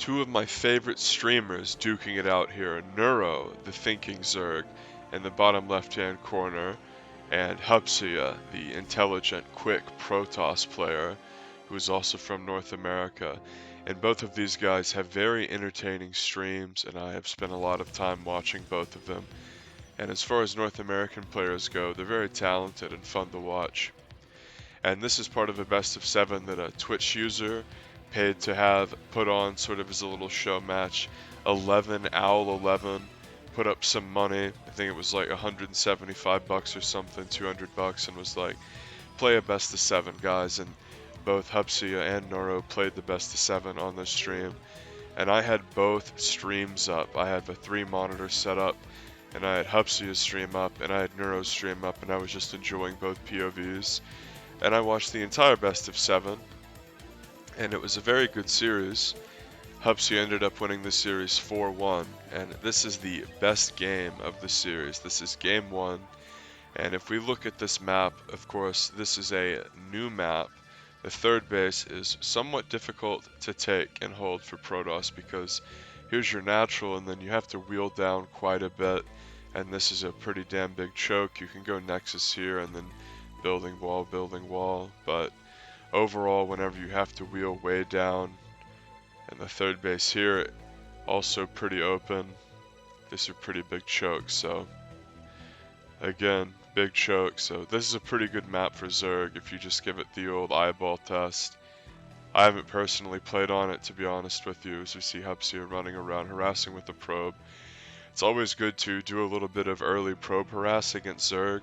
two of my favorite streamers duking it out here, Neuro, the thinking Zerg, in the bottom left-hand corner, and Hupsaiya, the intelligent, quick Protoss player, who is also from North America. And both of these guys have very entertaining streams, and I have spent a lot of time watching both of them. And as far as North American players go, they're very talented and fun to watch. And this is part of a best of 7 that a Twitch user paid to have put on sort of as a little show match. 11 Owl 11 put up some money. I think it was like 175 bucks or something, 200 bucks, and was like, play a best of 7, guys. And both Hupsaiya and Neuro played the best of 7 on this stream. And I had both streams up. I had the 3 monitors set up, and I had Hupsaiya's stream up, and I had Neuro's stream up, and I was just enjoying both POVs. And I watched the entire best of 7, and it was a very good series. Hupsaiya ended up winning the series 4-1, and this is the best game of the series. This is game 1, and if we look at this map, of course, this is a new map. The third base is somewhat difficult to take and hold for Protoss because here's your natural, and then you have to wheel down quite a bit, and this is a pretty damn big choke. You can go Nexus here and then building wall, but overall, whenever you have to wheel way down, and the third base here, also pretty open, this is a pretty big choke, so again, big choke, so this is a pretty good map for Zerg if you just give it the old eyeball test. I haven't personally played on it, to be honest with you, as we see Hupsaiya running around harassing with the probe. It's always good to do a little bit of early probe harass against Zerg,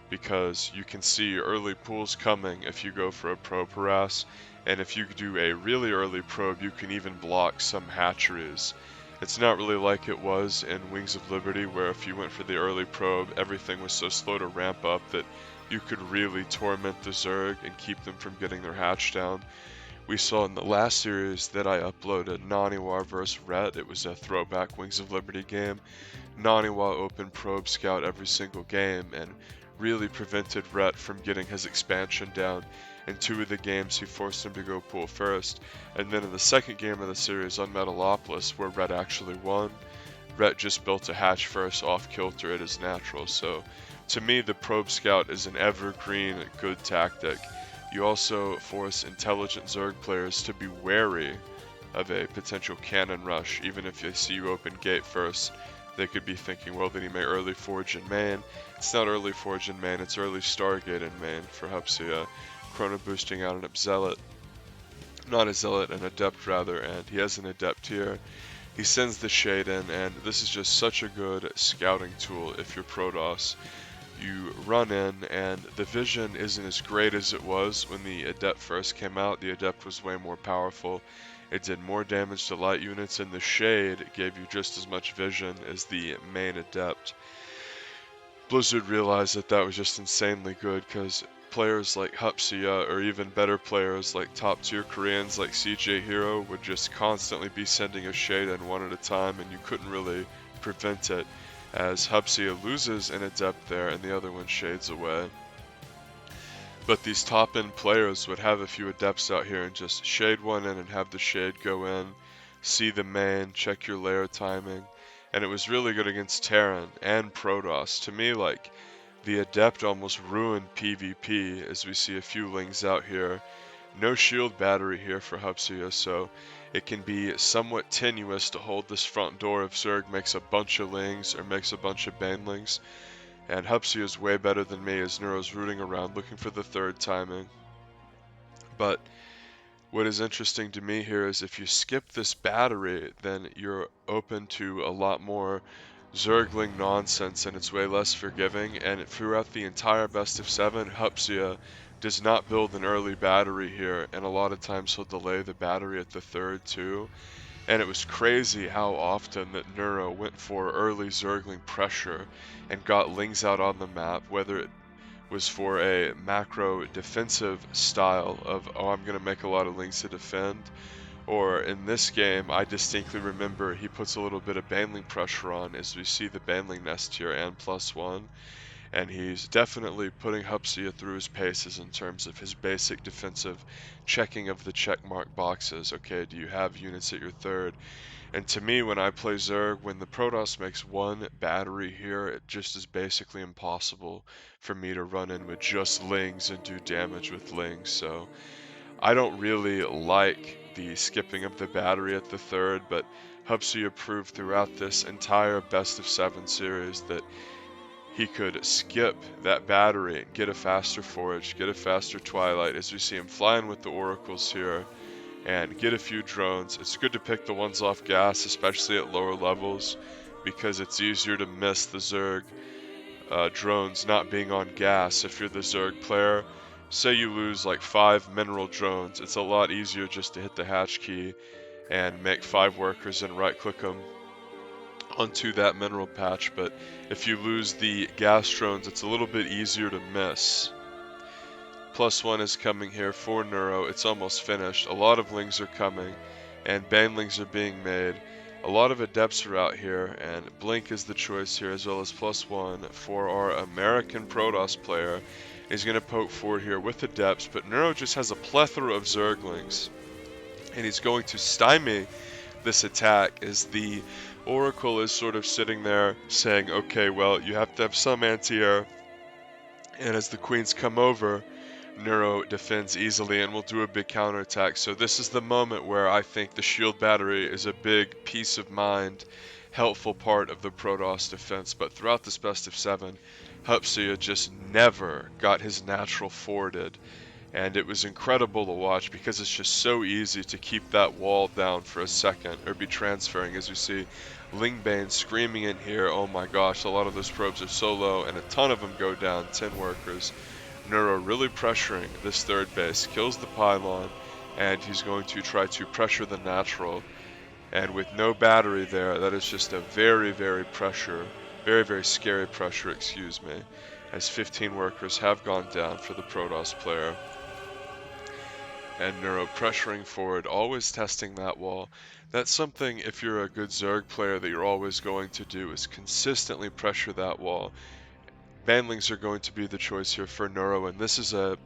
because you can see early pools coming if you go for a probe harass, and if you do a really early probe, you can even block some hatcheries. It's not really like it was in Wings of Liberty, where if you went for the early probe, everything was so slow to ramp up that you could really torment the Zerg and keep them from getting their hatch down. We saw in the last series that I uploaded, Naniwa vs. Ret. It was a throwback Wings of Liberty game. Naniwa opened probe scout every single game and really prevented Ret from getting his expansion down. In 2 of the games, he forced him to go pool first. And then in the second game of the series on Metalopolis, where Ret actually won, Ret just built a hatch first off kilter at his natural. So to me, the probe scout is an evergreen good tactic. You also force intelligent Zerg players to be wary of a potential cannon rush. Even if they see you open gate first, they could be thinking, well, did he make early forge in main? It's not early forge in main, it's early Stargate in main for Hupsaiya. Chrono boosting out an Zealot. Not a Zealot, an Adept rather, and he has an Adept here. He sends the Shade in, and this is just such a good scouting tool if you're Protoss. You run in, and the vision isn't as great as it was when the Adept first came out. The Adept was way more powerful. It did more damage to light units, and the Shade gave you just as much vision as the main Adept. Blizzard realized that that was just insanely good because players like Hupsaiya, or even better players like top tier Koreans like CJ Hero, would just constantly be sending a Shade in one at a time, and you couldn't really prevent it, as Hupsaiya loses an Adept there and the other one shades away. But these top end players would have a few Adepts out here and just shade one in and have the Shade go in, see the main, check your layer timing, and it was really good against Terran and Protoss. To me, like, the Adept almost ruined PvP, as we see a few Lings out here. No shield battery here for Hupsaiya, so it can be somewhat tenuous to hold this front door if Zerg makes a bunch of Lings or makes a bunch of Banelings. And Hupsaiya is way better than me, as Neuro's rooting around looking for the third timing. But what is interesting to me here is if you skip this battery, then you're open to a lot more Zergling nonsense, and it's way less forgiving. And throughout the entire best of 7, Hupsaiya does not build an early battery here, and a lot of times he'll delay the battery at the third too. And it was crazy how often that Neuro went for early Zergling pressure and got Lings out on the map, whether it was for a macro defensive style of, oh, I'm going to make a lot of Lings to defend, or in this game, I distinctly remember he puts a little bit of Baneling pressure on, as we see the Baneling nest here and +1, and he's definitely putting Hupsaiya through his paces in terms of his basic defensive checking of the checkmark boxes. Okay, do you have units at your third? And to me, when I play Zerg, when the Protoss makes one battery here, it just is basically impossible for me to run in with just Lings and do damage with Lings. So I don't really like the skipping of the battery at the third, but Hupsaiya proved throughout this entire best of 7 series that he could skip that battery, get a faster Forage, get a faster Twilight, as we see him flying with the Oracles here, and get a few drones. It's good to pick the ones off gas, especially at lower levels, because it's easier to miss the Zerg drones not being on gas if you're the Zerg player. Say you lose like 5 mineral drones, it's a lot easier just to hit the hatch key and make 5 workers and right click them onto that mineral patch, but if you lose the gas drones, it's a little bit easier to miss. +1 is coming here for Neuro. It's almost finished. A lot of Lings are coming, and Banelings are being made. A lot of Adepts are out here, and Blink is the choice here, as well as +1 for our American Protoss player. He's going to poke forward here with Adepts, but Neuro just has a plethora of Zerglings, and he's going to stymie this attack as the Oracle is sort of sitting there saying, okay, well, you have to have some anti-air, and as the Queens come over, Neuro defends easily and will do a big counterattack. So this is the moment where I think the shield battery is a big peace of mind, helpful part of the Protoss defense. But throughout this best of 7, Hupsaiya just never got his natural forwarded. And it was incredible to watch because it's just so easy to keep that wall down for a second or be transferring. As we see Lingbane screaming in here, oh my gosh, a lot of those probes are so low and a ton of them go down, 10 workers. Neuro really pressuring this third base, kills the pylon, and he's going to try to pressure the natural. And with no battery there, that is just a very, very scary pressure, excuse me, as 15 workers have gone down for the Protoss player. And Neuro pressuring forward, always testing that wall. That's something, if you're a good Zerg player, that you're always going to do, is consistently pressure that wall. Banlings are going to be the choice here for Neuro, and this is a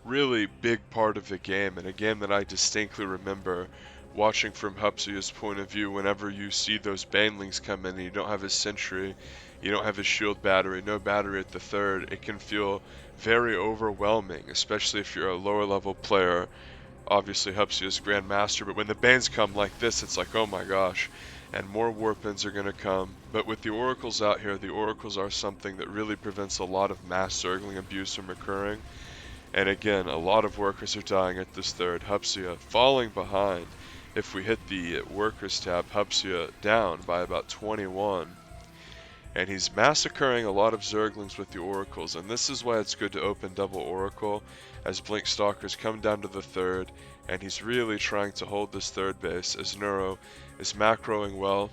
really big part of the game, and a game that I distinctly remember watching from Hupsaiya's point of view. Whenever you see those Banelings come in and you don't have his sentry, you don't have his shield battery, no battery at the third, it can feel very overwhelming, especially if you're a lower level player. Obviously Hupsaiya's Grandmaster, but when the Banes come like this, it's like, oh my gosh. And more Warpins are going to come. But with the Oracles out here, the Oracles are something that really prevents a lot of mass Zergling abuse from occurring. And again, a lot of workers are dying at this third. Hupsaiya falling behind. If we hit the workers tab, Hupsaiya down by about 21. And he's massacring a lot of Zerglings with the Oracles, and this is why it's good to open double Oracle, as Blink Stalkers come down to the third, and he's really trying to hold this third base, as Neuro is macroing well,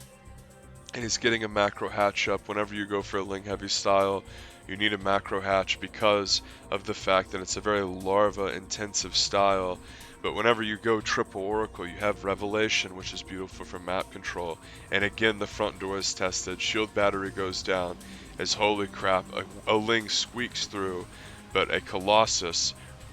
and he's getting a macro hatch up. Whenever you go for a Ling heavy style, you need a macro hatch because of the fact that it's a very larva intensive style. But whenever you go triple Oracle, you have Revelation, which is beautiful for map control. And again, the front door is tested. Shield battery goes down as, holy crap, a Ling squeaks through, but a Colossus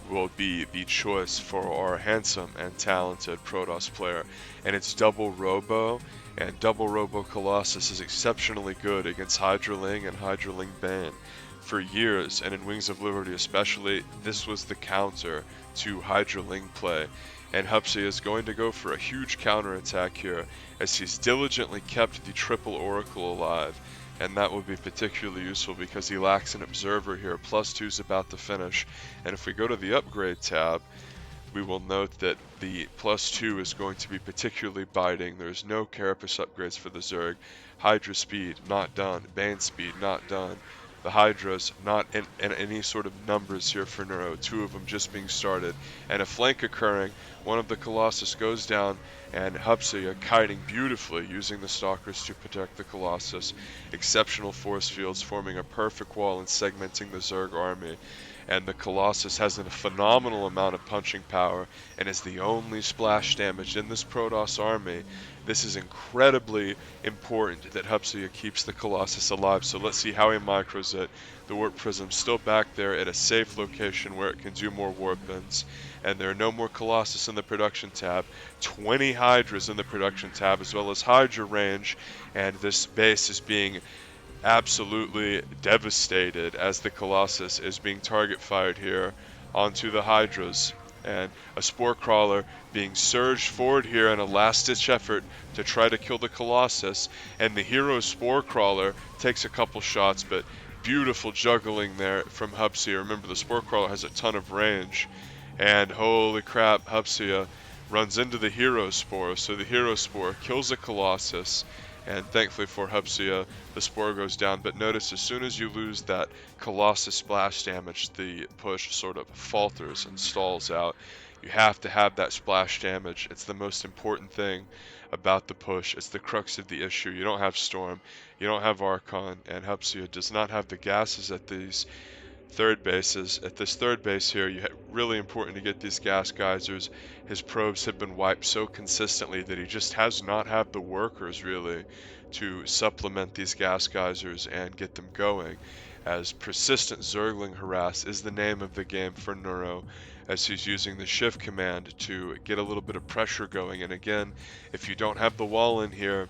will be the choice for our handsome and talented Protoss player. And it's double Robo, and double Robo Colossus is exceptionally good against Hydraling and Hydraling Bane. For years, and in Wings of Liberty especially, this was the counter to Hydraling play, and Hupsaiya is going to go for a huge counterattack here, as he's diligently kept the triple Oracle alive, and that will be particularly useful because he lacks an Observer here. +2 is about to finish, and if we go to the Upgrade tab, we will note that the +2 is going to be particularly biting. There's no Carapace upgrades for the Zerg. Hydra speed, not done. Bane speed, not done. The Hydras, not in any sort of numbers here for Neuro, 2 of them just being started, and a flank occurring One of the Colossus goes down, and Hupsaiya kiting beautifully, using the Stalkers to protect the Colossus. Exceptional force fields forming a perfect wall and segmenting the Zerg army. And the Colossus has a phenomenal amount of punching power and is the only splash damage in this Protoss army. This is incredibly important that Hupsaiya keeps the Colossus alive, so let's see how he micros it. The Warp Prism's still back there at a safe location where it can do more warp-ins, and there are no more Colossus in the production tab. 20 Hydras in the production tab, as well as Hydra range, and this base is being absolutely devastated as the Colossus is being target fired here onto the Hydras. And a Spore Crawler being surged forward here in a last-ditch effort to try to kill the Colossus. And the hero Spore Crawler takes a couple shots, but beautiful juggling there from Hupsaiya. Remember, the Spore Crawler has a ton of range. And holy crap, Hupsaiya runs into the Hero Spore. So the Hero Spore kills the Colossus. And thankfully for Hupsaiya, the Spore goes down. But notice, as soon as you lose that Colossus splash damage, the push sort of falters and stalls out. You have to have that splash damage. It's the most important thing about the push. It's the crux of the issue. You don't have Storm, you don't have Archon, and Hupsaiya does not have the gases at these third bases. At this third base here, really important to get these gas geysers. His probes have been wiped so consistently that he just has not had the workers really to supplement these gas geysers and get them going, as persistent Zergling harass is the name of the game for Neuro, as he's using the shift command to get a little bit of pressure going. And again, if you don't have the wall in here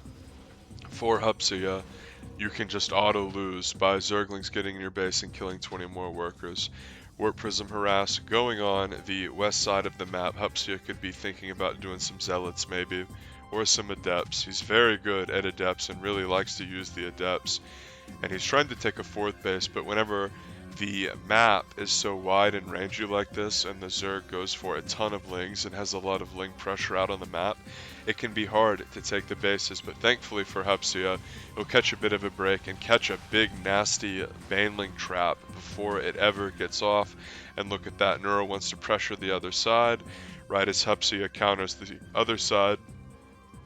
for Hupsaiya, you can just auto-lose by Zerglings getting in your base and killing 20 more workers. Warp Prism harass going on the west side of the map. Hupsaiya could be thinking about doing some Zealots maybe, or some Adepts. He's very good at Adepts and really likes to use the Adepts. And he's trying to take a fourth base, but whenever the map is so wide and rangy like this, and the Zerg goes for a ton of Lings and has a lot of Ling pressure out on the map, it can be hard to take the bases. But thankfully for Hupsaiya, he'll catch a bit of a break and catch a big nasty Baneling trap before it ever gets off. And look at that, Neuro wants to pressure the other side, right as Hupsaiya counters the other side,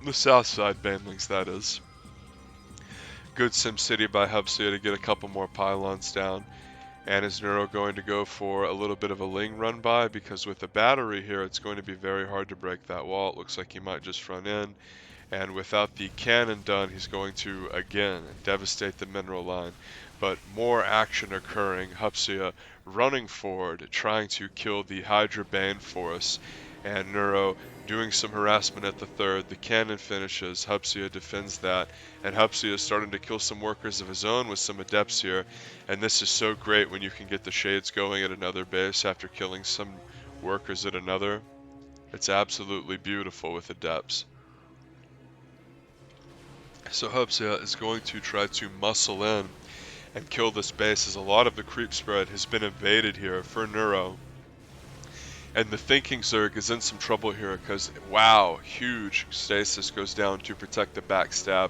the south side Banelings that is. Good SimCity by Hupsaiya to get a couple more pylons down. And is Neuro going to go for a little bit of a Ling run by? Because with the battery here, it's going to be very hard to break that wall. It looks like he might just run in. And without the cannon done, he's going to, again, devastate the mineral line. But more action occurring. Hupsaiya running forward, trying to kill the Hydra Bane Force. And Neuro doing some harassment at the third. The cannon finishes. Hupsaiya defends that. And Hupsaiya is starting to kill some workers of his own with some Adepts here. And this is so great when you can get the Shades going at another base after killing some workers at another. It's absolutely beautiful with Adepts. So Hupsaiya is going to try to muscle in and kill this base, as a lot of the creep spread has been evaded here for Neuro. And the thinking Zerg is in some trouble here because, wow, huge stasis goes down to protect the backstab.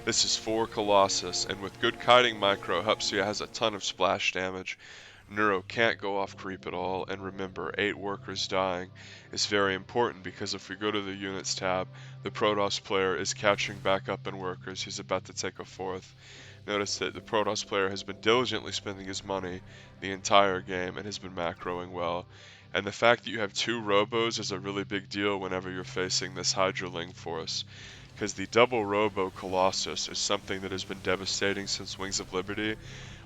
This is 4 Colossus, and with good kiting micro, Hupsaiya has a ton of splash damage. Neuro can't go off creep at all, and remember, 8 workers dying is very important, because if we go to the units tab, the Protoss player is catching back up in workers. He's about to take a 4th. Notice that the Protoss player has been diligently spending his money the entire game and has been macroing well. And the fact that you have 2 Robos is a really big deal whenever you're facing this Hydraling force, because the double Robo Colossus is something that has been devastating since Wings of Liberty.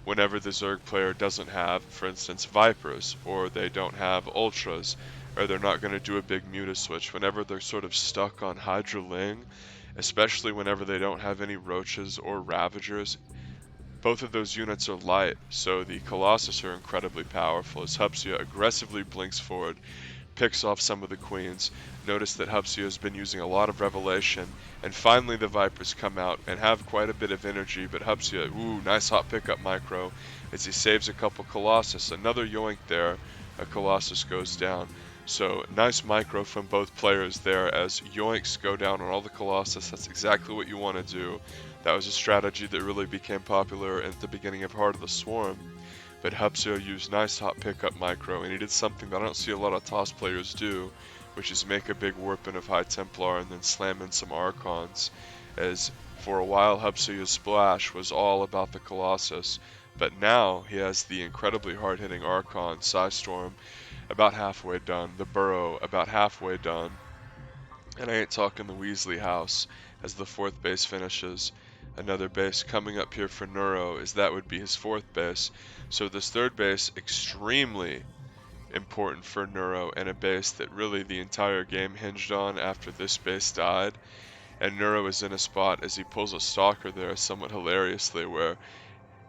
Whenever the Zerg player doesn't have, for instance, Vipers, or they don't have Ultras, or they're not going to do a big Muta switch, whenever they're sort of stuck on Hydraling, especially whenever they don't have any Roaches or Ravagers, both of those units are light, so the Colossus are incredibly powerful as Hupsaiya aggressively blinks forward, picks off some of the Queens. Notice that Hupsaiya has been using a lot of Revelation, and finally the Vipers come out and have quite a bit of energy, but Hupsaiya, ooh, nice hot pickup micro, as he saves a couple Colossus. Another yoink there, a Colossus goes down. So nice micro from both players there as yoinks go down on all the Colossus. That's exactly what you want to do. That was a strategy that really became popular at the beginning of Heart of the Swarm. But Hupsaiya used nice hot pickup micro, and he did something that I don't see a lot of TOS players do, which is make a big warping of High Templar and then slam in some Archons, as for a while Hupsaiya's splash was all about the Colossus, but now he has the incredibly hard-hitting Archon, Psystorm, about halfway done, the Burrow about halfway done, and I ain't talking the Weasley house as the 4th base finishes. Another base coming up here for Neuro, as that would be his 4th base. So this 3rd base, extremely important for Neuro, and a base that really the entire game hinged on after this base died. And Neuro is in a spot as he pulls a Stalker there somewhat hilariously, where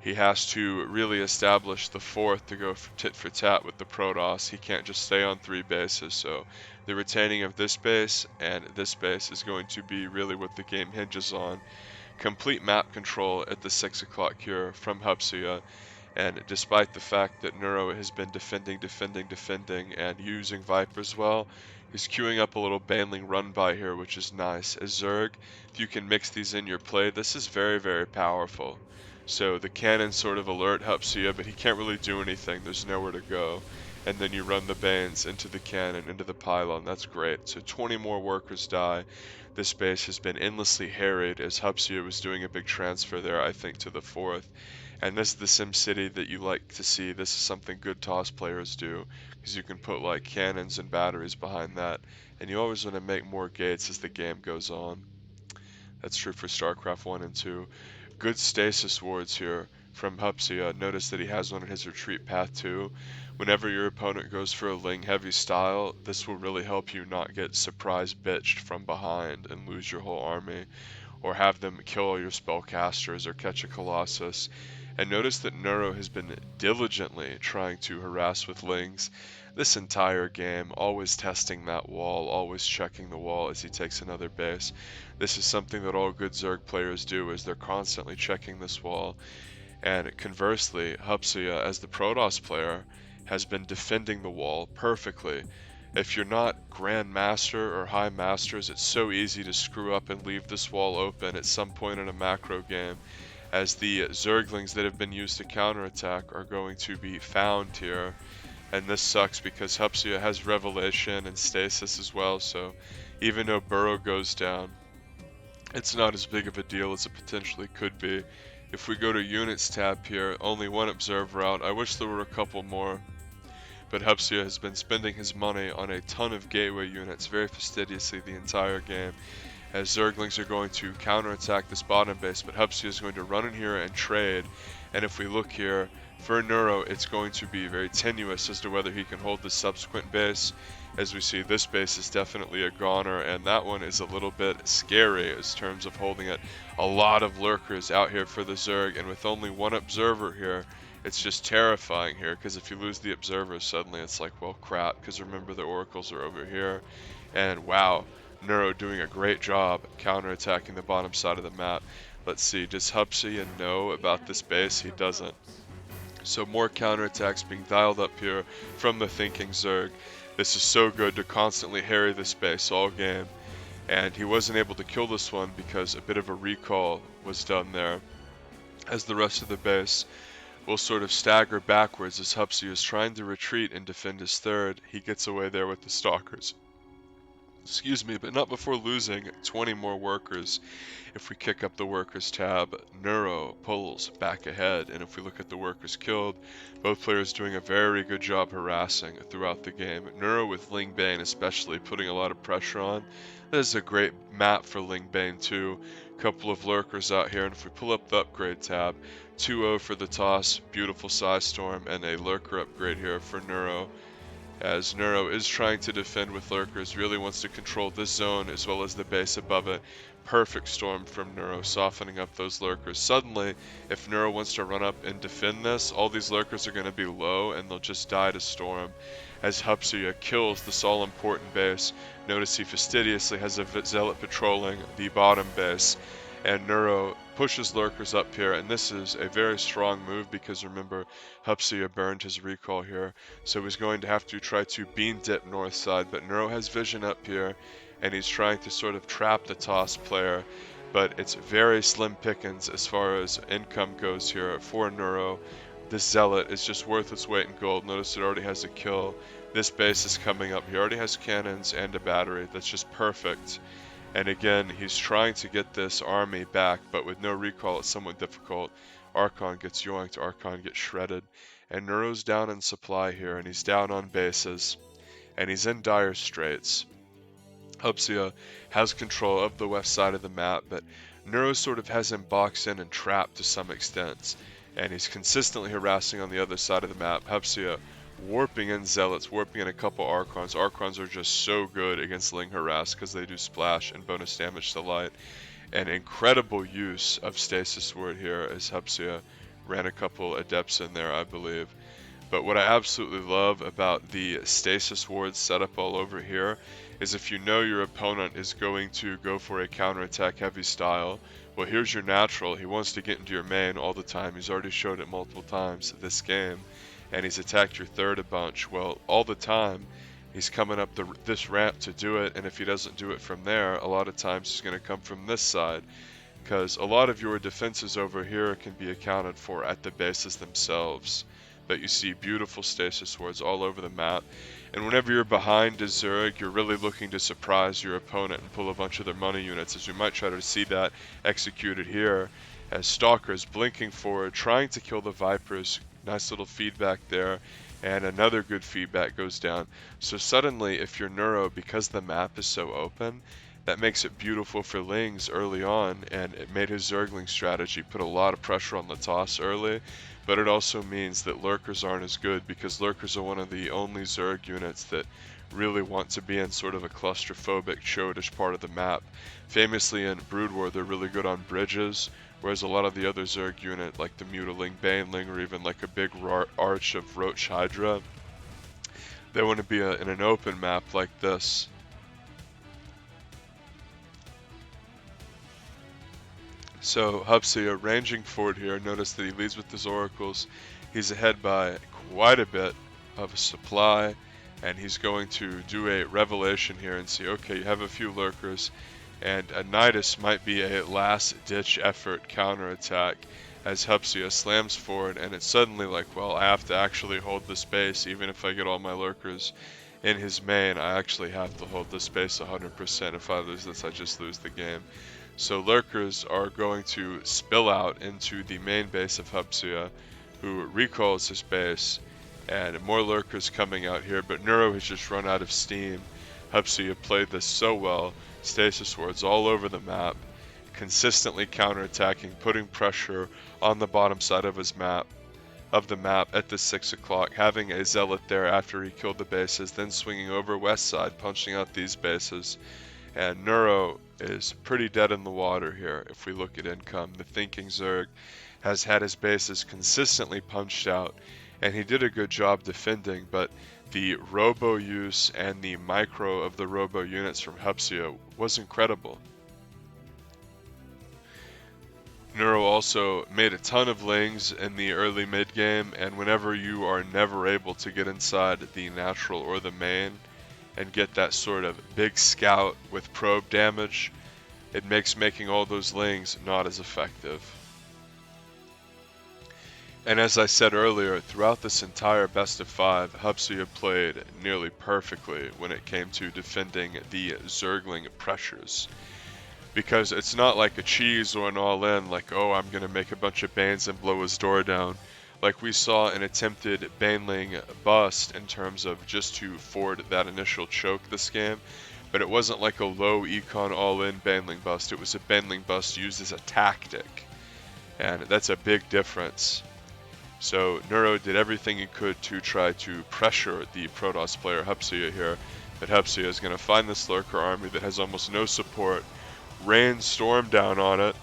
he has to really establish the 4th to go tit for tat with the Protoss. He can't just stay on 3 bases, so the retaining of this base and this base is going to be really what the game hinges on. Complete map control at the 6 o'clock here from Hupsaiya, and despite the fact that Neuro has been defending, and using Vipers well, he's queuing up a little Baneling run by here, which is nice. As Zerg, if you can mix these in your play, this is very, very powerful. So the cannon sort of alert Hupsaiya, but he can't really do anything, there's nowhere to go. And then you run the Banes into the cannon, into the pylon, that's great. So 20 more workers die. This base has been endlessly harried as Hupsaiya was doing a big transfer there, I think, to the 4th. And this is the Sim City that you like to see. This is something good TOS players do, because you can put like cannons and batteries behind that, and you always want to make more gates as the game goes on. That's true for StarCraft 1 and 2. Good stasis wards here from Hupsaiya. Notice that he has one in his retreat path too. Whenever your opponent goes for a Ling heavy style, this will really help you not get surprise bitched from behind and lose your whole army, or have them kill all your spellcasters or catch a Colossus. And notice that Neuro has been diligently trying to harass with Lings this entire game, always testing that wall, always checking the wall as he takes another base. This is something that all good Zerg players do, is they're constantly checking this wall. And conversely, Hupsaiya, as the Protoss player, has been defending the wall perfectly. If you're not Grand Master or High Masters, it's so easy to screw up and leave this wall open at some point in a macro game, as the Zerglings that have been used to counterattack are going to be found here. And this sucks because Hupsaiya has Revelation and Stasis as well, so even though Burrow goes down, it's not as big of a deal as it potentially could be. If we go to Units tab here, only one Observer out. I wish there were a couple more, but Hupsaiya has been spending his money on a ton of gateway units very fastidiously the entire game, as Zerglings are going to counterattack this bottom base, but Hupsaiya is going to run in here and trade. And if we look here, for Neuro, it's going to be very tenuous as to whether he can hold the subsequent base. As we see, this base is definitely a goner, and that one is a little bit scary in terms of holding it. A lot of lurkers out here for the Zerg, and with only one observer here, it's just terrifying here, because if you lose the observer, suddenly it's like, well, crap, because remember the oracles are over here. And wow, Neuro doing a great job counterattacking the bottom side of the map. Let's see, does Hupsaiya know about this base? He doesn't. So more counterattacks being dialed up here from the thinking Zerg. This is so good to constantly harry this base all game. And he wasn't able to kill this one because a bit of a recall was done there, as the rest of the base will sort of stagger backwards as Hupsaiya is trying to retreat and defend his 3rd. He gets away there with the Stalkers. Excuse me, but not before losing 20 more workers. If we kick up the workers tab, Neuro pulls back ahead, and if we look at the workers killed, both players doing a very good job harassing throughout the game. Neuro with Ling Bane especially putting a lot of pressure on. That is a great map for Ling Bane too. Couple of lurkers out here, and if we pull up the upgrade tab, 2-0 for the toss, beautiful Psystorm, and a lurker upgrade here for Neuro, as Neuro is trying to defend with lurkers, really wants to control this zone as well as the base above it. Perfect storm from Neuro, softening up those lurkers. Suddenly, if Neuro wants to run up and defend this, all these lurkers are going to be low and they'll just die to storm, as Hupsaiya kills this all-important base. Notice he fastidiously has a Zealot patrolling the bottom base, and Neuro pushes lurkers up here, and this is a very strong move because remember, Hupsaiya burned his recall here, so he's going to have to try to beam dip north side, but Neuro has vision up here, and he's trying to sort of trap the toss player, but it's very slim pickings as far as income goes here for Neuro. This Zealot is just worth its weight in gold. Notice it already has a kill. This base is coming up. He already has cannons and a battery. That's just perfect. And again, he's trying to get this army back, but with no recall, it's somewhat difficult. Archon gets yoinked, Archon gets shredded. And Neuro's down in supply here, and he's down on bases. And he's in dire straits. Hupsaiya has control of the west side of the map, but Neuro sort of has him boxed in and trapped to some extent, and he's consistently harassing on the other side of the map. Hupsaiya warping in Zealots, warping in a couple Archons. Archons are just so good against Ling Harass because they do splash and bonus damage to light. An incredible use of Stasis Ward here as Hupsaiya ran a couple Adepts in there, I believe. But what I absolutely love about the Stasis Ward setup all over here is if you know your opponent is going to go for a counterattack heavy style, well, here's your natural. He wants to get into your main all the time. He's already showed it multiple times this game, and he's attacked your third a bunch. Well, all the time, he's coming up this ramp to do it, and if he doesn't do it from there, a lot of times he's going to come from this side, because a lot of your defenses over here can be accounted for at the bases themselves. But you see beautiful stasis wards all over the map, and whenever you're behind a Zerg, you're really looking to surprise your opponent and pull a bunch of their money units, as we might try to see that executed here, as Stalker's blinking forward, trying to kill the Vipers. Nice little feedback there, and another good feedback goes down. So suddenly, if you're Neuro, because the map is so open, that makes it beautiful for Lings early on, and it made his Zergling strategy put a lot of pressure on the toss early, but it also means that Lurkers aren't as good, because Lurkers are one of the only Zerg units that really want to be in sort of a claustrophobic, chodish part of the map. Famously in Brood War, they're really good on bridges, whereas a lot of the other Zerg unit, like the Mutiling, Baneling, or even like a big arch of Roach Hydra, they want to be in an open map like this. So Hupsaiya ranging forward here, notice that he leads with his oracles. He's ahead by quite a bit of a supply, and he's going to do a revelation here and see, okay, you have a few lurkers, and a Nidus might be a last-ditch effort counterattack as Hupsaiya slams forward, and it's suddenly like, well, I have to actually hold the space. Even if I get all my lurkers in his main, I actually have to hold the space 100%. If I lose this, I just lose the game. So lurkers are going to spill out into the main base of Hupsaiya, who recalls his base, and more lurkers coming out here, but Neuro has just run out of steam. Hupsaiya played this so well, stasis wards all over the map, consistently counterattacking, putting pressure on the bottom side of the map at the 6 o'clock, having a zealot there after he killed the bases, then swinging over west side, punching out these bases. And Neuro is pretty dead in the water here if we look at income. The Thinking Zerg has had his bases consistently punched out, and he did a good job defending, but the robo use and the micro of the robo units from Hupsaiya was incredible. Neuro also made a ton of lings in the early mid game, and whenever you are never able to get inside the natural or the main and get that sort of big scout with probe damage, it makes making all those lings not as effective. And as I said earlier, throughout this entire best of 5, Hupsaiya played nearly perfectly when it came to defending the Zergling pressures. Because it's not like a cheese or an all-in, like, oh, I'm going to make a bunch of Banes and blow his door down. Like we saw an attempted Baneling bust in terms of just to forward that initial choke this game. But it wasn't like a low econ all-in Baneling bust. It was a Baneling bust used as a tactic. And that's a big difference. So Neuro did everything he could to try to pressure the Protoss player Hupsaiya here. But Hupsaiya is going to find this Lurker army that has almost no support, rain storm down on it,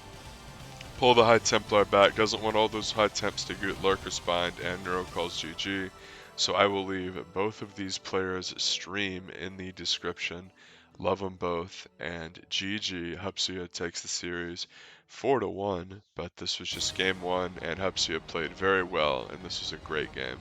pull the High Templar back, doesn't want all those High Temps to get Lurker spined, and Neuro calls GG. So I will leave both of these players' stream in the description. Love them both, and GG. Hupsaiya takes the series 4-1, but this was just game 1, and Hupsaiya played very well, and this was a great game.